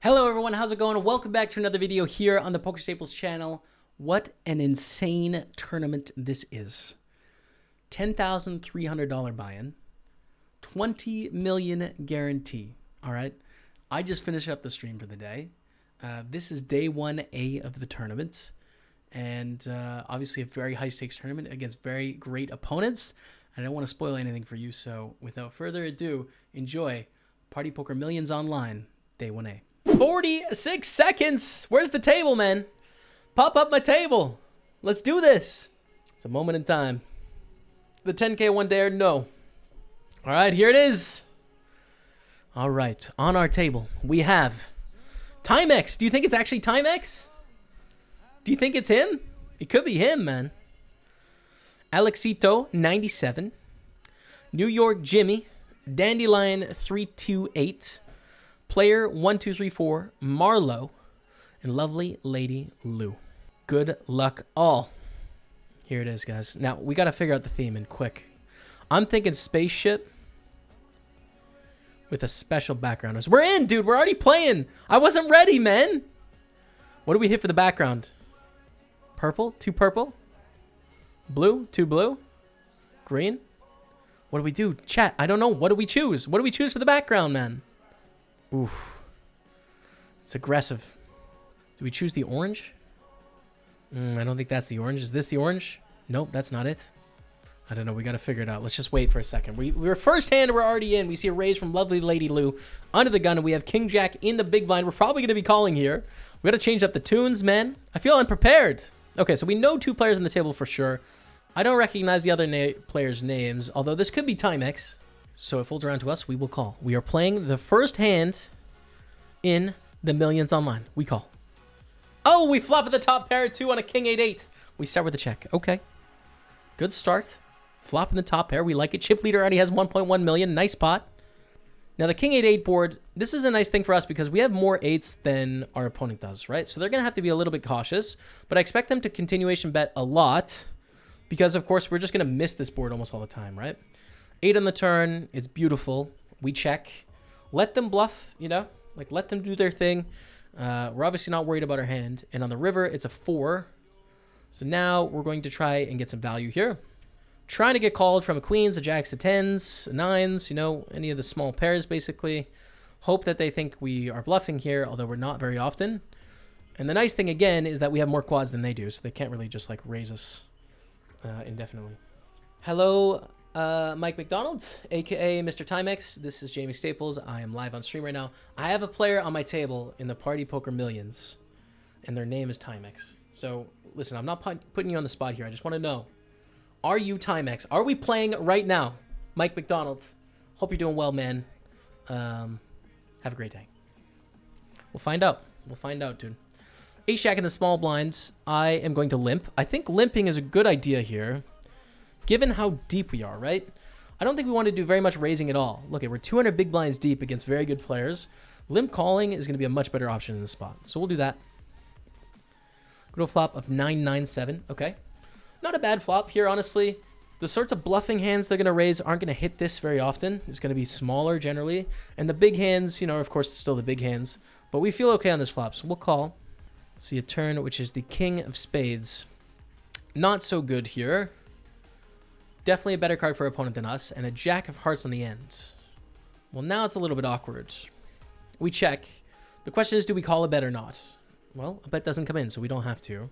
Hello everyone, how's it going? Welcome back to another video here on the PokerStaples channel. What an insane tournament this is. $10,300 buy-in, 20 million guarantee, all right? I just finished up the stream for the day. This is day 1A of the tournament, and obviously a very high-stakes tournament against very great opponents. I don't want to spoil anything for you, so without further ado, enjoy Party Poker Millions Online, day 1A. 46 seconds. Where's the table, man? Pop up my table. Let's do this. It's a moment in time. The 10K one dare? No. All right, here it is. All right, on our table, we have Timex. Do you think it's actually Timex? Do you think it's him? It could be him, man. Alexito, 97. New York Jimmy, Dandelion, 328. Player 1234, Marlo, and lovely Lady Lou. Good luck all. Here it is, guys. Now, we got to figure out the theme and quick. I'm thinking spaceship with a special background. We're in, dude. We're already playing. I wasn't ready, man. What do we hit for the background? Purple? 2 purple? Blue? 2 blue? Green? What do we do? Chat, I don't know. What do we choose? What do we choose for the background, man? Oof. It's aggressive. Do we choose the orange? I don't think that's the orange. Is this the orange? Nope, that's not it. I don't know. We got to figure it out. Let's just wait for a second. We were first hand. We're already in. We see a raise from lovely Lady Lou under the gun. And we have King Jack in the big blind. We're probably going to be calling here. We got to change up the tunes, man. I feel unprepared. Okay, so we know 2 players on the table for sure. I don't recognize the other players' names, although this could be Timex. So it folds around to us. We will call. We are playing the first hand in the Millions Online. We call. Oh, we flop at the top pair 2 on a King 8-8. We start with a check. Okay. Good start. Flop in the top pair. We like it. Chip leader already has 1.1 million. Nice pot. Now the King 8-8 board, this is a nice thing for us because we have more 8s than our opponent does, right? So they're going to have to be a little bit cautious, but I expect them to continuation bet a lot because, of course, we're just going to miss this board almost all the time, right? 8 on the turn. It's beautiful. We check. Let them bluff, you know? Like, let them do their thing. We're obviously not worried about our hand. And on the river, it's a 4. So now we're going to try and get some value here. Trying to get called from a queens, a jacks, a 10s, a 9s, you know, any of the small pairs, basically. Hope that they think we are bluffing here, although we're not very often. And the nice thing, again, is that we have more quads than they do, so they can't really just, like, raise us indefinitely. Hello, Mike McDonald, aka Mr. Timex. This is Jamie Staples. I am live on stream right now. I have a player on my table in the Party Poker Millions, and their name is Timex. So, listen, I'm not putting you on the spot here. I just want to know, are you Timex? Are we playing right now? Mike McDonald, hope you're doing well, man. Have a great day. We'll find out. We'll find out, dude. Ace-Jack in the small blinds. I am going to limp. I think limping is a good idea here, given how deep we are, right? I don't think we want to do very much raising at all. Look, we're 200 big blinds deep against very good players. Limp calling is going to be a much better option in this spot. So we'll do that. Good old flop of 9-9-7. Okay. Not a bad flop here, honestly. The sorts of bluffing hands they're going to raise aren't going to hit this very often. It's going to be smaller generally. And the big hands, you know, of course, still the big hands. But we feel okay on this flop, so we'll call. Let's see a turn, which is the King of Spades. Not so good here. Definitely a better card for our opponent than us, and a Jack of Hearts on the end. Well, now it's a little bit awkward. We check. The question is, do we call a bet or not? Well, a bet doesn't come in, so we don't have to.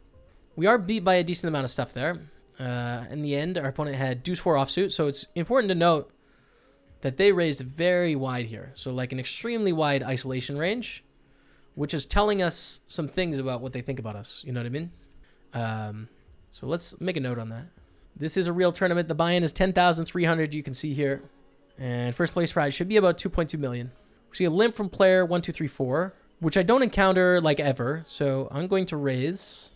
We are beat by a decent amount of stuff there. In the end, our opponent had deuce-4 offsuit, so it's important to note that they raised very wide here. So like an extremely wide isolation range, which is telling us some things about what they think about us. You know what I mean? So let's make a note on that. This is a real tournament. The buy-in is 10,300. You can see here. And first place prize should be about 2.2 million. We see a limp from player 1234, which I don't encounter like ever. So I'm going to raise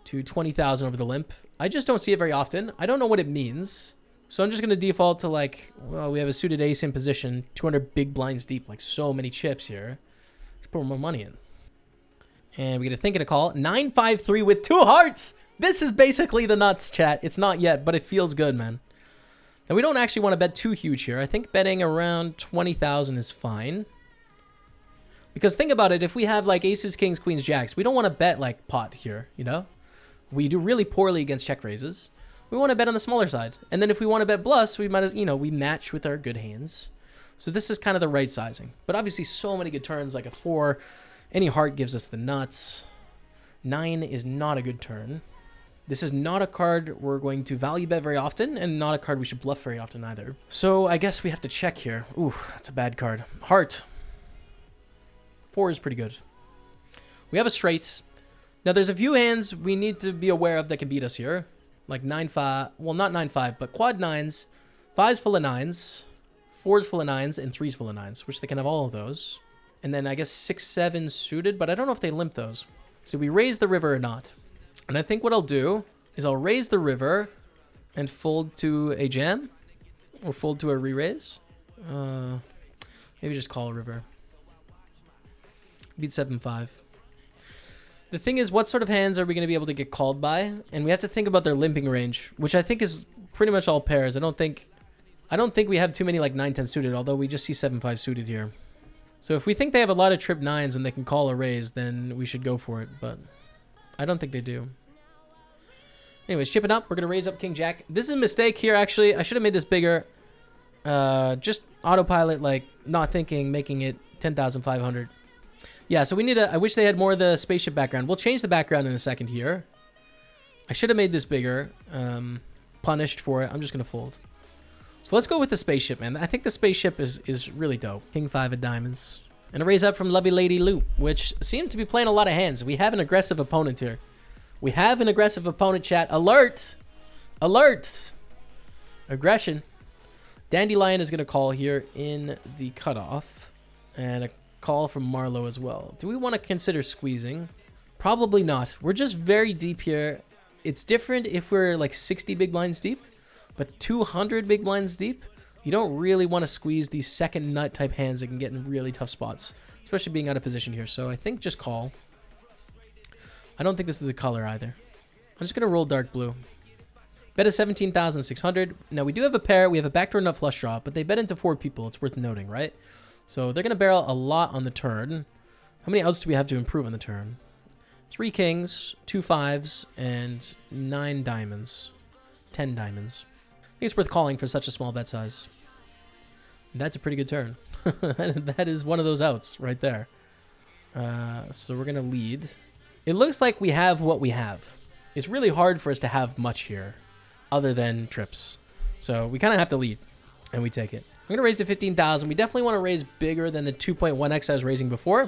to 20,000 over the limp. I just don't see it very often. I don't know what it means. So I'm just going to default to like, well, we have a suited ace in position, 200 big blinds deep, like so many chips here. Let's put more money in. And we get a think and a call. 9-5-3 with 2 hearts. This is basically the nuts, chat. It's not yet, but it feels good, man. Now, we don't actually want to bet too huge here. I think betting around 20,000 is fine. Because think about it, if we have like aces, kings, queens, jacks, we don't want to bet like pot here, you know? We do really poorly against check raises. We want to bet on the smaller side. And then if we want to bet bluffs, we might as, you know, we match with our good hands. So this is kind of the right sizing. But obviously so many good turns, like a 4. Any heart gives us the nuts. 9 is not a good turn. This is not a card we're going to value bet very often, and not a card we should bluff very often either. So I guess we have to check here. Ooh, that's a bad card. Heart. 4 is pretty good. We have a straight. Now there's a few hands we need to be aware of that can beat us here. Like 9-5, well not 9-5, but quad 9s, 5's full of 9s, 4's full of 9s, and 3's full of 9s, which they can have all of those. And then I guess 6-7 suited, but I don't know if they limp those. So we raise the river or not. And I think what I'll do is I'll raise the river and fold to a jam or fold to a re-raise. Maybe just call a river. Beat 7-5. The thing is, what sort of hands are we going to be able to get called by? And we have to think about their limping range, which I think is pretty much all pairs. I don't think we have too many like 9-10 suited, although we just see 7-5 suited here. So if we think they have a lot of trip 9s and they can call a raise, then we should go for it, but I don't think they do. Anyways, chip it up. We're going to raise up King Jack. This is a mistake here, actually. I should have made this bigger. Just autopilot, like, not thinking, making it 10,500. Yeah, so we need I wish they had more of the spaceship background. We'll change the background in a second here. I should have made this bigger. Punished for it. I'm just going to fold. So let's go with the spaceship, man. I think the spaceship is really dope. King 5 of diamonds. And a raise up from Lovely Lady Lou, which seems to be playing a lot of hands. We have an aggressive opponent here. We have an aggressive opponent, chat. Alert! Alert! Aggression. Dandelion is going to call here in the cutoff. And a call from Marlowe as well. Do we want to consider squeezing? Probably not. We're just very deep here. It's different if we're like 60 big blinds deep. But 200 big blinds deep, you don't really want to squeeze these second nut type hands that can get in really tough spots, especially being out of position here. So I think just call. I don't think this is the color either. I'm just going to roll dark blue. Bet is 17,600. Now we do have a pair. We have a backdoor nut flush draw, but they bet into 4 people. It's worth noting, right? So they're going to barrel a lot on the turn. How many outs do we have to improve on the turn? 3 kings, 2 5s, and 9 diamonds. 10 diamonds. I think it's worth calling for such a small bet size. That's a pretty good turn. That is one of those outs right there. So we're going to lead. It looks like we have what we have. It's really hard for us to have much here other than trips. So we kind of have to lead, and we take it. I'm going to raise to 15,000. We definitely want to raise bigger than the 2.1x I was raising before.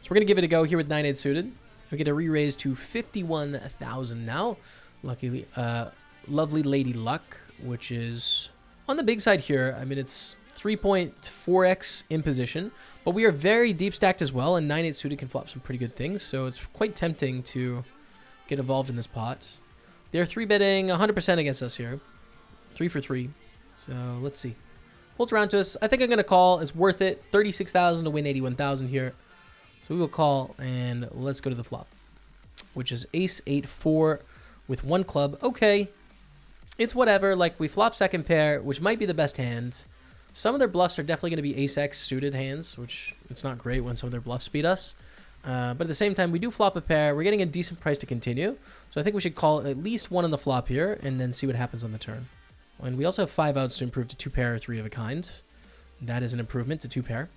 So we're going to give it a go here with 9-8 suited. We get a re-raise to 51,000 now. Luckily, Lovely Lady Luck, which is on the big side here. I mean, it's 3.4x in position, but we are very deep stacked as well, and 9-8 suited can flop some pretty good things, so it's quite tempting to get involved in this pot. They're 3-betting 100% against us here. 3 for 3. So let's see. Folds around to us. I think I'm going to call. It's worth it. 36,000 to win 81,000 here. So we will call, and let's go to the flop, which is ace 8-4 with 1 club. Okay. It's whatever. Like, we flop second pair, which might be the best hand. Some of their bluffs are definitely going to be ace-x suited hands, which it's not great when some of their bluffs beat us. But at the same time, we do flop a pair. We're getting a decent price to continue. So I think we should call at least 1 on the flop here and then see what happens on the turn. And we also have 5 outs to improve to 2 pair or 3 of a kind. That is an improvement to 2 pair.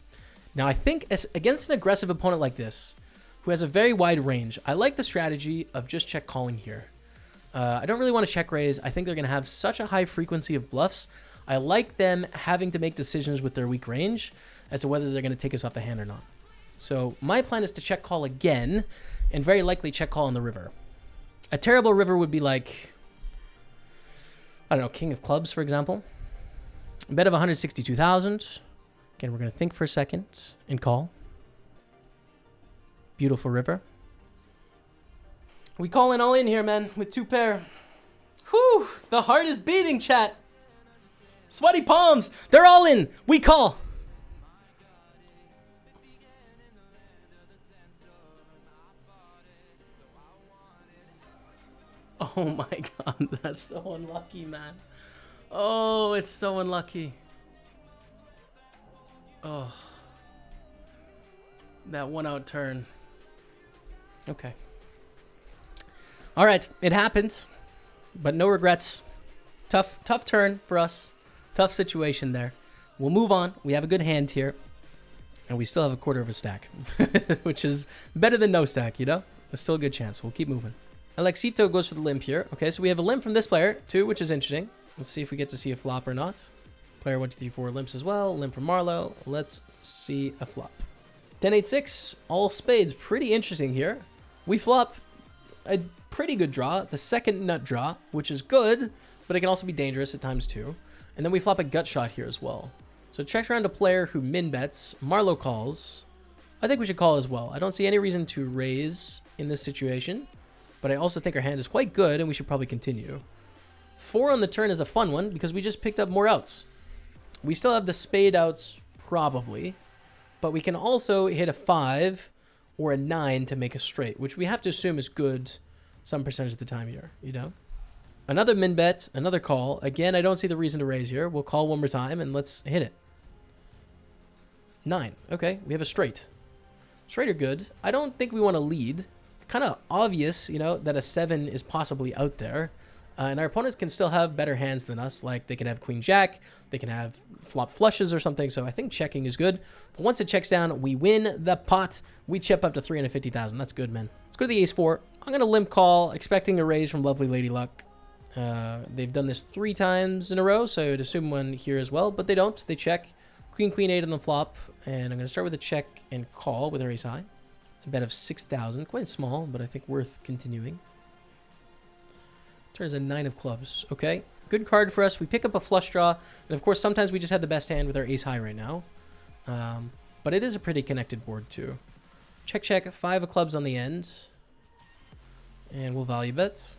Now, I think against an aggressive opponent like this, who has a very wide range, I like the strategy of just check calling here. I don't really want to check raise. I think they're going to have such a high frequency of bluffs. I like them having to make decisions with their weak range as to whether they're going to take us off the hand or not. So my plan is to check call again and very likely check call on the river. A terrible river would be like, I don't know, king of clubs, for example. A bet of 162,000. Again, we're going to think for a second and call. Beautiful river. We calling all in here, man, with 2 pair. Whew, the heart is beating, chat. Sweaty palms. They're all in. We call. Oh my God, that's so unlucky, man. Oh, it's so unlucky. Oh. That 1-out turn. Okay. All right, it happened, but no regrets. Tough turn for us. Tough situation there. We'll move on. We have a good hand here, and we still have a quarter of a stack, which is better than no stack, you know? There's still a good chance. We'll keep moving. Alexito goes for the limp here. Okay, so we have a limp from this player, too, which is interesting. Let's see if we get to see a flop or not. Player 1, 2, 3, 4 limps as well. Limp from Marlowe. Let's see a flop. 10-8-6, all spades. Pretty interesting here. We flop a pretty good draw, the second nut draw, which is good, but it can also be dangerous at times too. And then we flop a gut shot here as well. So it checks around a player who min bets. Marlowe calls. I think we should call as well. I don't see any reason to raise in this situation, but I also think our hand is quite good and we should probably continue. 4 on the turn is a fun one because we just picked up more outs. We still have the spade outs probably, but we can also hit a 5 or a 9 to make a straight, which we have to assume is good some percentage of the time here, you know? Another min bet, another call. Again, I don't see the reason to raise here. We'll call one more time and let's hit it. 9. Okay, we have a straight. Straight are good. I don't think we want to lead. It's kind of obvious, you know, that a 7 is possibly out there. And our opponents can still have better hands than us. Like they can have queen jack, they can have flop flushes or something. So I think checking is good. But once it checks down, we win the pot. We chip up to 350,000. That's good, man. Let's go to the ace 4. I'm going to limp call, expecting a raise from Lovely Lady Luck. They've done this 3 times in a row, so I would assume one here as well. But they don't. They check. Queen, queen 8 on the flop. And I'm going to start with a check and call with our ace high. A bet of 6,000. Quite small, but I think worth continuing. Turns a 9 of clubs. Okay, good card for us. We pick up a flush draw. And of course, sometimes we just have the best hand with our ace high right now. But it is a pretty connected board too. Check, check. 5 of clubs on the end. And we'll value bet.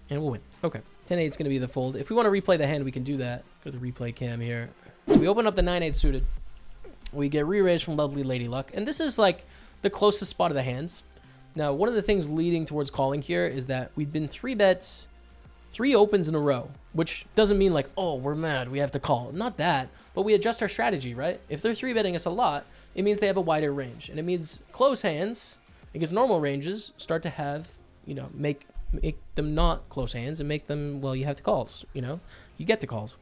And we'll win. Okay, 10-8 is going to be the fold. If we want to replay the hand, we can do that. Go to the replay cam here. So we open up the 9-8 suited. We get re-raised from Lovely Lady Luck. And this is like the closest spot of the hands. Now, one of the things leading towards calling here is that we've been 3-bets 3 opens in a row, which doesn't mean like, oh, we're mad, we have to call. Not that, but we adjust our strategy, right? If they're 3-betting us a lot, it means they have a wider range. And it means close hands, because normal ranges start to have, you know, make them not close hands and make them, well, you have to calls, you know? You get to calls.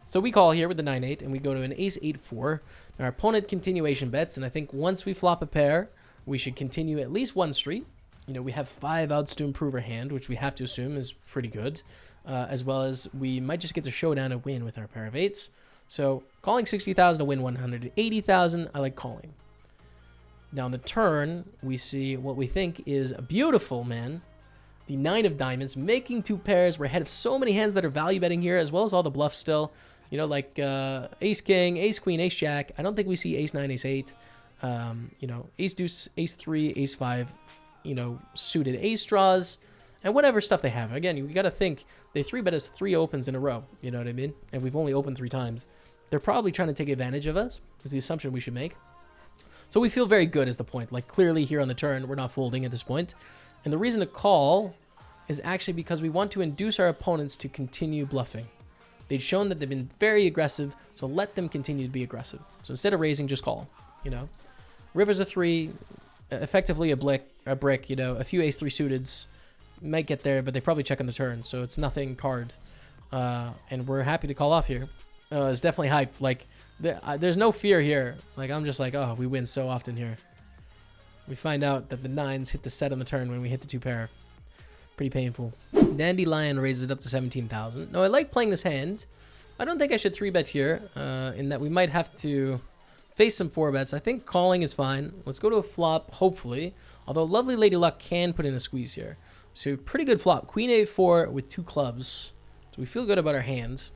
So we call here with the 9-8, and we go to an ace 8-4. Now, our opponent continuation bets, and I think once we flop a pair, we should continue at least one street. You know, we have 5 outs to improve our hand, which we have to assume is pretty good, as well as we might just get to showdown and win with our pair of 8s. So calling 60,000 to win 180,000, I like calling. Now on the turn, we see what we think is a beautiful, man. The 9 of diamonds, making 2 pairs. We're ahead of so many hands that are value betting here, as well as all the bluffs still. You know, like ace king, ace queen, ace jack. I don't think we see ace 9, ace 8. You know, ace deuce, ace 3, ace 5, you know, suited ace draws, and whatever stuff they have. Again, you got to think they 3-bet us 3 opens in a row, you know what I mean? And we've only opened 3 times. They're probably trying to take advantage of us, is the assumption we should make. So we feel very good is the point. Like clearly here on the turn, we're not folding at this point. And the reason to call is actually because we want to induce our opponents to continue bluffing. They've shown that they've been very aggressive, so let them continue to be aggressive. So instead of raising, just call, you know? River's a 3, effectively a brick, you know, a few ace 3 suiteds might get there, but they probably check on the turn, so it's nothing card. And we're happy to call off here. It's definitely hyped. Like, there's no fear here. Like, I'm just like, oh, we win so often here. We find out that the 9s hit the set on the turn when we hit the 2 pair. Pretty painful. Dandelion raises it up to 17,000. Now, I like playing this hand. I don't think I should 3-bet here, in that we might have to face some 4-bets. I think calling is fine. Let's go to a flop, hopefully. Although Lovely Lady Luck can put in a squeeze here. So pretty good flop. Queen A4 with 2 clubs. So we feel good about our hand.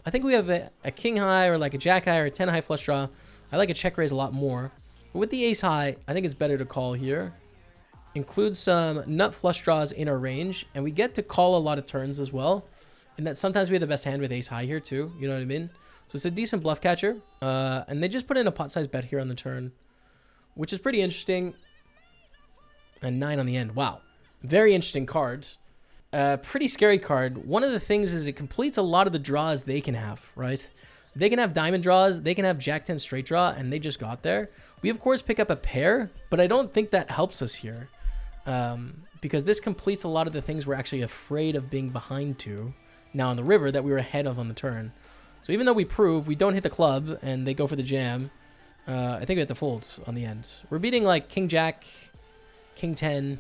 I think we have a king high or like a jack high or a 10 high flush draw. I like a check raise a lot more. But with the ace high, I think it's better to call here. Include some nut flush draws in our range. And we get to call a lot of turns as well. And that sometimes we have the best hand with ace high here too. You know what I mean? So it's a decent bluff catcher. And they just put in a pot size bet here on the turn, which is pretty interesting. And 9 on the end. Wow. Very interesting card. Pretty scary card. One of the things is it completes a lot of the draws they can have, right? They can have diamond draws, they can have jack 10 straight draw, and they just got there. We, of course, pick up a pair, but I don't think that helps us here. Because this completes a lot of the things we're actually afraid of being behind to now on the river that we were ahead of on the turn. So even though we prove we don't hit the club and they go for the jam, I think we have to fold on the end. We're beating like king jack, king 10,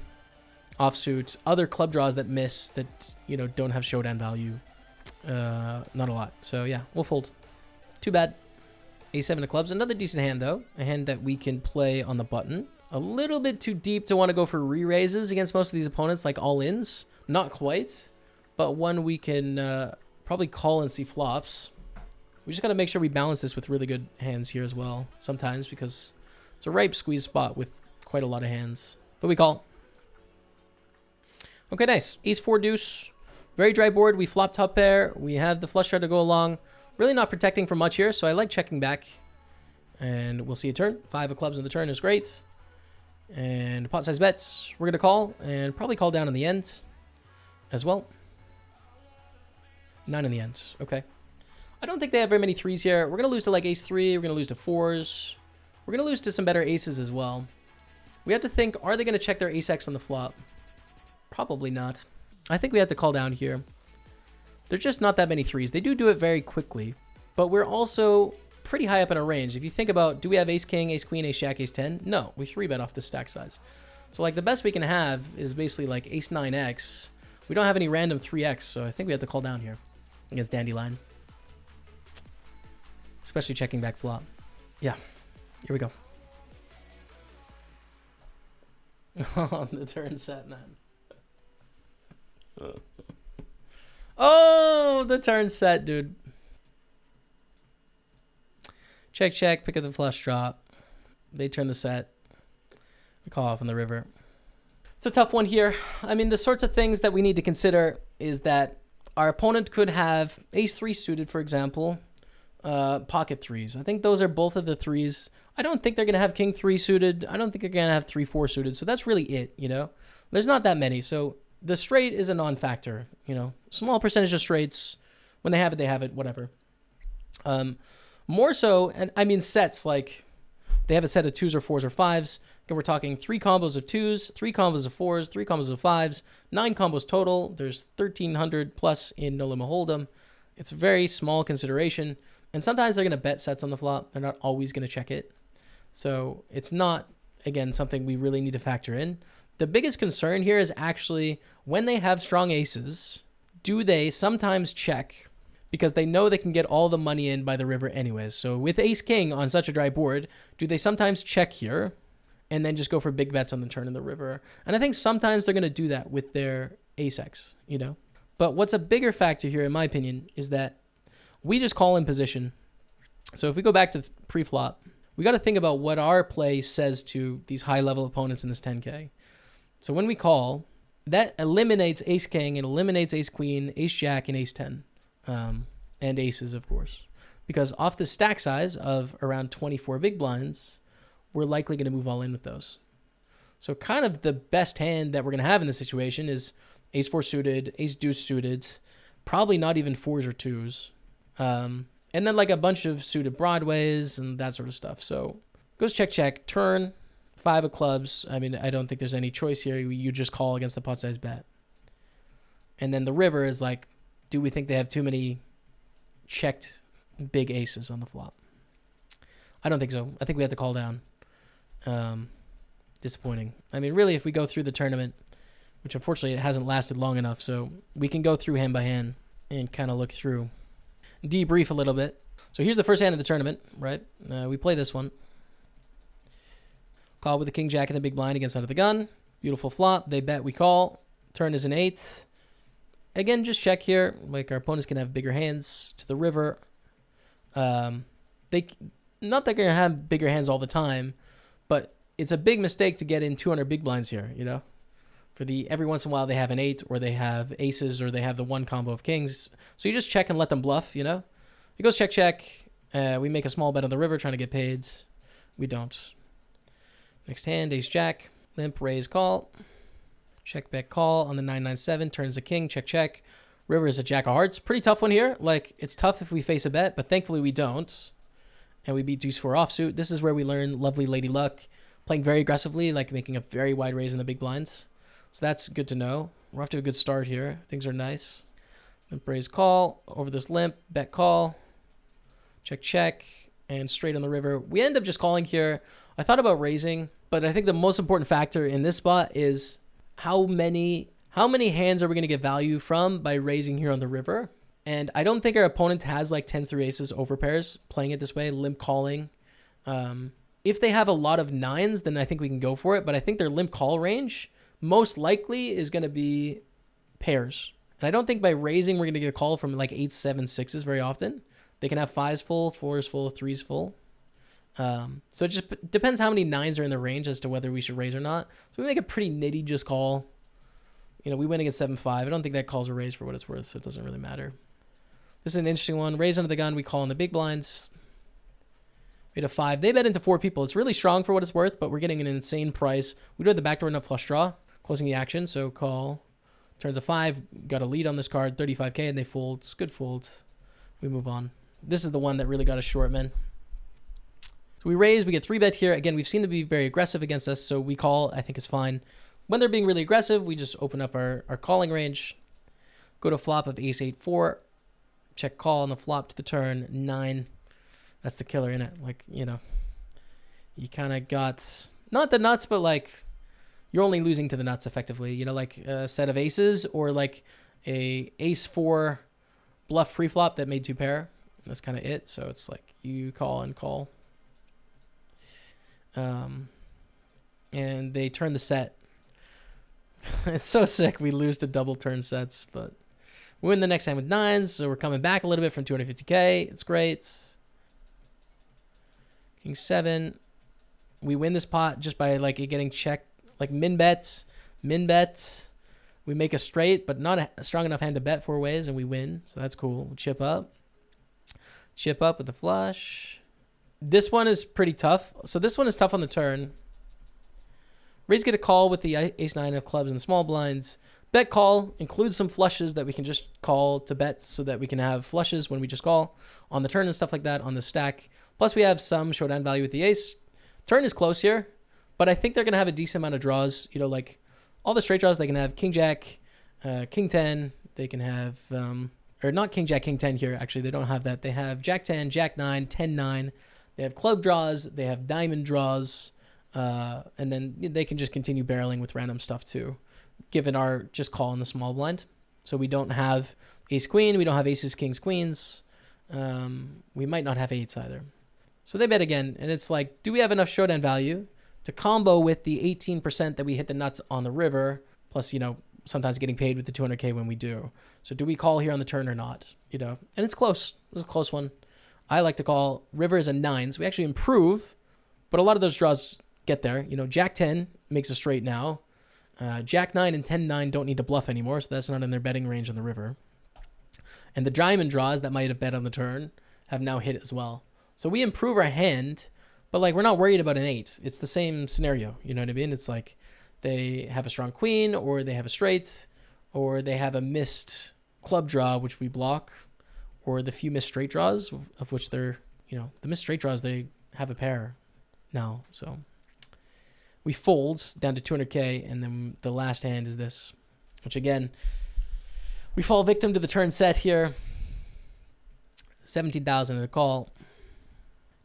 offsuit, other club draws that miss that, you know, don't have showdown value. Not a lot. So yeah, we'll fold. Too bad. A7 of clubs, another decent hand though. A hand that we can play on the button. A little bit too deep to want to go for re-raises against most of these opponents, like all-ins. Not quite, but one we can probably call and see flops. We just got to make sure we balance this with really good hands here as well sometimes, because it's a ripe squeeze spot with quite a lot of hands. But we call. Okay, nice. Ace 4 deuce. Very dry board. We flop top pair. We have the flush draw to go along. Really not protecting for much here, so I like checking back. And we'll see a turn. 5 of clubs on the turn is great. And pot size bets. We're going to call and probably call down in the end as well. 9 in the end. Okay. I don't think they have very many threes here. We're going to lose to like ace 3. We're going to lose to 4s. We're going to lose to some better aces as well. We have to think, are they going to check their ace X on the flop? Probably not. I think we have to call down here. There's just not that many threes. They do it very quickly, but we're also pretty high up in our range. If you think about, do we have ace king, ace queen, ace jack, ace 10? No, we 3-bet off the stack size. So like the best we can have is basically like ace 9x. We don't have any random 3x, so I think we have to call down here against Dandelion. Especially checking back flop. Yeah, here we go. On the turn set, man. Oh, the turn set, dude. Check, check, pick up the flush draw. They turn the set. We call off on the river. It's a tough one here. I mean, the sorts of things that we need to consider is that our opponent could have ace 3 suited, for example. Pocket threes. I think those are both of the threes. I don't think they're going to have king 3 suited. I don't think they're going to have 3-4 suited. So that's really it, you know. There's not that many. So the straight is a non-factor, you know. Small percentage of straights. When they have it, whatever. More so, and I mean sets, like they have a set of 2s or 4s or 5s. And we're talking 3 combos of 2s, 3 combos of 4s, 3 combos of 5s, 9 combos total. There's 1,300 plus in No Limit Hold'em. It's a very small consideration. And sometimes they're going to bet sets on the flop. They're not always going to check it. So it's not, again, something we really need to factor in. The biggest concern here is actually when they have strong aces, do they sometimes check because they know they can get all the money in by the river anyways. So with ace king on such a dry board, do they sometimes check here and then just go for big bets on the turn in the river? And I think sometimes they're going to do that with their ace X, you know. But what's a bigger factor here, in my opinion, is that we just call in position. So if we go back to pre-flop, we got to think about what our play says to these high-level opponents in this 10K. So when we call, that eliminates ace king, it eliminates ace queen, ace jack, and ace 10. And aces, of course. Because off the stack size of around 24 big blinds, we're likely going to move all in with those. So kind of the best hand that we're going to have in this situation is ace 4 suited, ace deuce suited, probably not even 4s or 2s. And then like a bunch of suited broadways and that sort of stuff. So goes check, check, turn, 5 of clubs. I mean, I don't think there's any choice here. You just call against the pot size bet. And then the river is like, do we think they have too many checked big aces on the flop? I don't think so. I think we have to call down. Disappointing. I mean, really, if we go through the tournament, which unfortunately it hasn't lasted long enough, so we can go through hand by hand and kind of look through. Debrief a little bit. So here's the first hand of the tournament, right? We play this one. Call with the king jack and the big blind against under the gun. Beautiful flop. They bet, we call. Turn is an 8. Again, just check here. Like our opponents can have bigger hands to the river. Not that they're gonna have bigger hands all the time, but it's a big mistake to get in 200 big blinds here. You know, for the every once in a while they have an 8 or they have aces or they have the one combo of kings. So you just check and let them bluff. You know, it goes check check. We make a small bet on the river trying to get paid. We don't. Next hand, ace jack, limp, raise, call. Check back call on the 997, turns the king, check check. River is a jack of hearts. Pretty tough one here. Like, it's tough if we face a bet, but thankfully we don't. And we beat deuce 4 offsuit. This is where we learn lovely Lady Luck. Playing very aggressively, like making a very wide raise in the big blinds. So that's good to know. We're off to a good start here. Things are nice. Limp raise call. Over this limp. Bet call. Check, check. And straight on the river. We end up just calling here. I thought about raising, but I think the most important factor in this spot is how many hands are we going to get value from by raising here on the river. And I don't think our opponent has like 10s through aces over pairs playing it this way, limp calling. If they have a lot of 9s, then I think we can go for it. But I think their limp call range most likely is going to be pairs. And I don't think by raising we're going to get a call from like 8s, 7s, 6s very often. They can have 5s full, 4s full, 3s full. So it just depends how many 9s are in the range as to whether we should raise or not. So we make a pretty nitty just call. You know, we win against 7-5. I don't think that calls a raise for what it's worth, so it doesn't really matter. This is an interesting one. Raise under the gun. We call in the big blinds. We had a 5. They bet into 4 people. It's really strong for what it's worth, but we're getting an insane price. We do have the backdoor nut flush draw, closing the action. So call. Turns a 5. Got a lead on this card, 35K, and they fold. It's good fold. We move on. This is the one that really got us short, man. So we raise. We get 3-bet here. Again, we've seen them be very aggressive against us, so we call. I think is fine. When they're being really aggressive, we just open up our calling range. Go to flop of ace 8-4. Check call on the flop to the turn 9. That's the killer in it. Like, you know, you kind of got not the nuts, but like you're only losing to the nuts effectively. You know, like a set of aces or like a ace 4 bluff pre-flop that made 2 pair. That's kind of it. So it's like you call and call. And they turn the set. It's so sick. We lose to double turn sets, but we win the next hand with 9s, so we're coming back a little bit from 250K. It's great. King 7. We win this pot just by like it getting checked, like min bet. We make a straight, but not a strong enough hand to bet 4 ways, and we win. So that's cool. We chip up with the flush. This one is pretty tough. So this one is tough on the turn. Raise get a call with the ace 9 of clubs and the small blinds. Bet call includes some flushes that we can just call to bets so that we can have flushes when we just call on the turn and stuff like that on the stack. Plus we have some showdown value with the ace. Turn is close here, but I think they're going to have a decent amount of draws. You know, like all the straight draws, they can have king jack, king 10. They can have, or not king jack, king 10 here. Actually, they don't have that. They have jack 10, jack 9, 10, 9. They have club draws. They have diamond draws. And then they can just continue barreling with random stuff too, given our just call in the small blind. So we don't have ace queen. We don't have aces, kings, queens. We might not have 8s either. So they bet again. And it's like, do we have enough showdown value to combo with the 18% that we hit the nuts on the river? Plus, you know, sometimes getting paid with the 200K when we do. So do we call here on the turn or not? You know, and it's close. It was a close one. I like to call. River is a 9. So we actually improve, but a lot of those draws get there. You know, jack 10 makes a straight now. Jack 9 and 10-9 don't need to bluff anymore, so that's not in their betting range on the river. And the diamond draws that might have bet on the turn have now hit as well. So we improve our hand, but like we're not worried about an 8. It's the same scenario, you know what I mean? It's like they have a strong queen, or they have a straight, or they have a missed club draw, which we block, or the few missed straight draws, of which they're, you know, the missed straight draws, they have a pair now, so... We fold down to 200K, and then the last hand is this, which again, we fall victim to the turn set here. 17,000 in the call.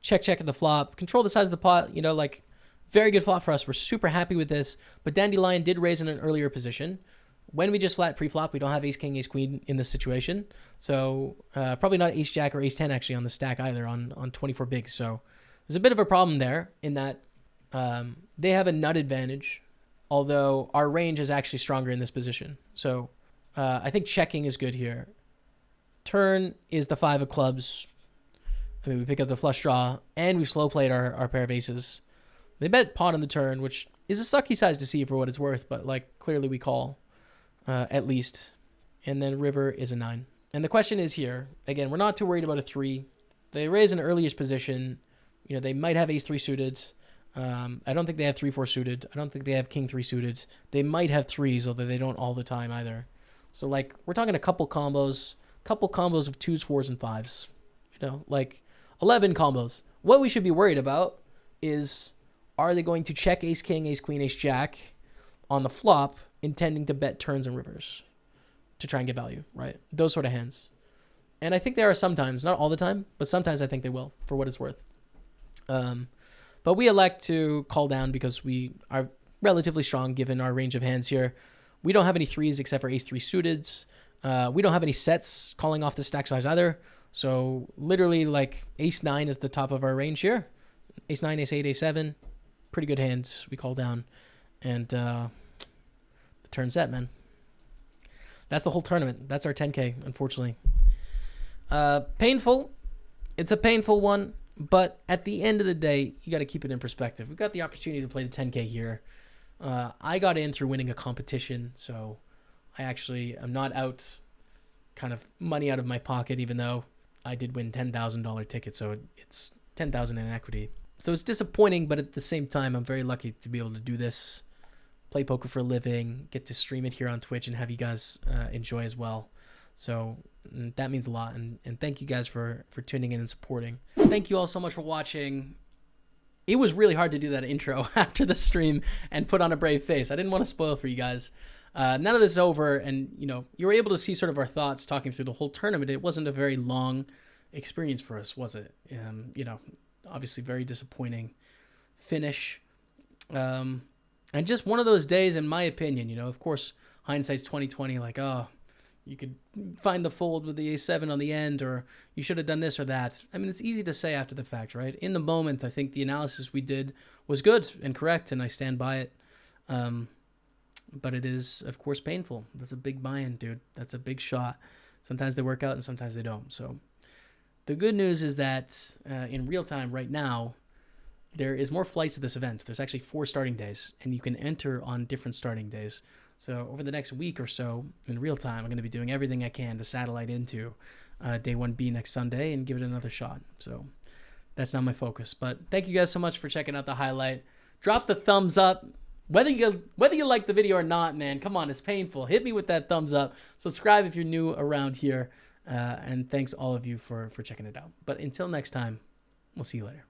Check at the flop. Control the size of the pot. You know, like, very good flop for us. We're super happy with this. But Dandelion did raise in an earlier position. When we just flat pre-flop, we don't have ace king, ace queen in this situation. So probably not ace jack or ace 10 actually on the stack either on 24 bigs. So there's a bit of a problem there in that they have a nut advantage, although our range is actually stronger in this position. So I think checking is good here. Turn is the 5 of clubs. I mean, we pick up the flush draw, and we've slow played our pair of aces. They bet pot on the turn, which is a sucky size to see for what it's worth, but like clearly we call at least. And then river is a 9. And the question is here, again, we're not too worried about a 3. They raise an early-ish position. You know, they might have ace 3 suited. I don't think they have 3-4 suited. I don't think they have king 3 suited. They might have 3s, although they don't all the time either. So like we're talking a couple combos of 2s, 4s, and 5s. You know, like 11 combos. What we should be worried about is, are they going to check ace king, ace queen, ace jack on the flop, intending to bet turns and rivers to try and get value, right? Those sort of hands. And I think there are sometimes, not all the time, but sometimes I think they will, for what it's worth. But we elect to call down because we are relatively strong given our range of hands here. We don't have any 3s except for ace 3 suiteds. We don't have any sets calling off the stack size either. So literally like ace 9 is the top of our range here. Ace 9, ace 8, ace 7. Pretty good hands we call down. And the turn's set, man. That's the whole tournament. That's our 10K, unfortunately. Painful. It's a painful one. But at the end of the day, you got to keep it in perspective. We've got the opportunity to play the 10K here. I got in through winning a competition. So I actually am not out kind of money out of my pocket, even though I did win $10,000 ticket. So it's $10,000 in equity. So it's disappointing, but at the same time, I'm very lucky to be able to do this, play poker for a living, get to stream it here on Twitch and have you guys enjoy as well. So that means a lot. And thank you guys for tuning in and supporting. Thank you all so much for watching. It was really hard to do that intro after the stream and put on a brave face. I didn't want to spoil for you guys. None of this is over, and you were able to see sort of our thoughts talking through the whole tournament. It wasn't a very long experience for us, was it? Obviously very disappointing finish, and just one of those days, in my opinion. Of course, hindsight's 20/20. Like, oh, you could find the fold with the a7 on the end, or you should have done this or that. I mean, it's easy to say after the fact, right? In the moment, I think the analysis we did was good and correct, and I stand by it. But it is, of course, painful. That's a big buy-in, dude. That's a big shot. Sometimes they work out and sometimes they don't. So the good news is that in real time right now, there is more flights to this event. There's actually 4 starting days, and you can enter on different starting days. So over the next week or so, in real time, I'm going to be doing everything I can to satellite into day 1B next Sunday and give it another shot. So that's not my focus. But thank you guys so much for checking out the highlight. Drop the thumbs up. Whether you like the video or not, man, come on, it's painful. Hit me with that thumbs up. Subscribe if you're new around here. And thanks all of you for checking it out. But until next time, we'll see you later.